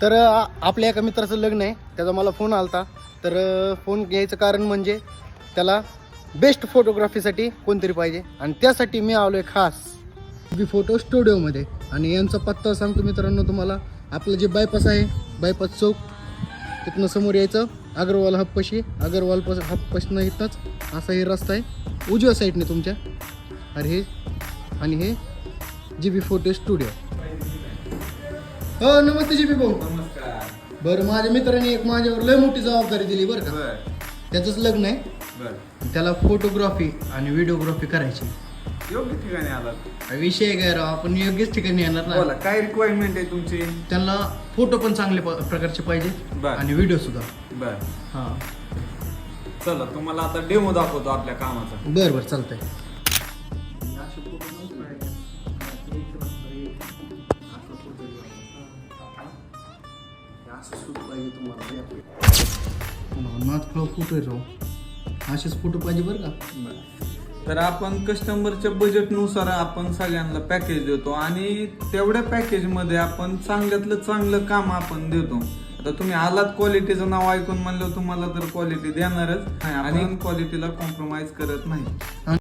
तर आपल्या एका मित्राचं लग्न आहे, त्याचा मला फोन आलता. तर फोन घ्यायचं कारण म्हणजे त्याला बेस्ट फोटोग्राफीसाठी कोणतरी पाहिजे आणि त्यासाठी मी आलो आहे खास बी फोटो स्टुडिओमध्ये. आणि यांचा पत्ता सांगतो मित्रांनो तुम्हाला. आपलं जे बायपास आहे, बायपास चौक, तिथनं समोर यायचं अग्रवाल हबपाशी, अग्रवाल हबपासनं इथंच असा हे रस्ता आहे उजव्या साईडने तुमच्या. अरे हे आणि हे GB फोटो स्टुडिओ. हो नमस्ते GB भाऊ. नमस्कार. बरं, माझ्या मित्राने एक माझ्यावर लय मोठी जबाबदारी दिली बरं का. त्याचंच लग्न आहे, त्याला फोटोग्राफी आणि व्हिडिओग्राफी करायची. योग्य ठिकाणी आलात. विषय काय राव, आपण योग्यच ठिकाणी येणार ना. बोला काय रिक्वायरमेंट आहे तुमची? त्यांना फोटो पण चांगले प्रकारचे पाहिजे बर. आणि व्हिडिओ सुद्धा. बर हां चला तुम्हाला आता डेमो दाखवतो आपल्या कामाचा. बरं बरं चालतंय. फोटो आहे राव, असेच फोटो पाहिजे बरं का. तर आपण कस्टमरच्या बजेटनुसार आपण सगळ्यांना पॅकेज देतो आणि तेवढ्या पॅकेजमध्ये आपण चांगल्यातलं चांगलं काम आपण देतो. आता तुम्ही आलात क्वालिटीचं नाव ऐकून म्हणलं तुम्हाला तर क्वालिटी देणारच आणि क्वालिटीला कॉम्प्रोमाइज करत नाही.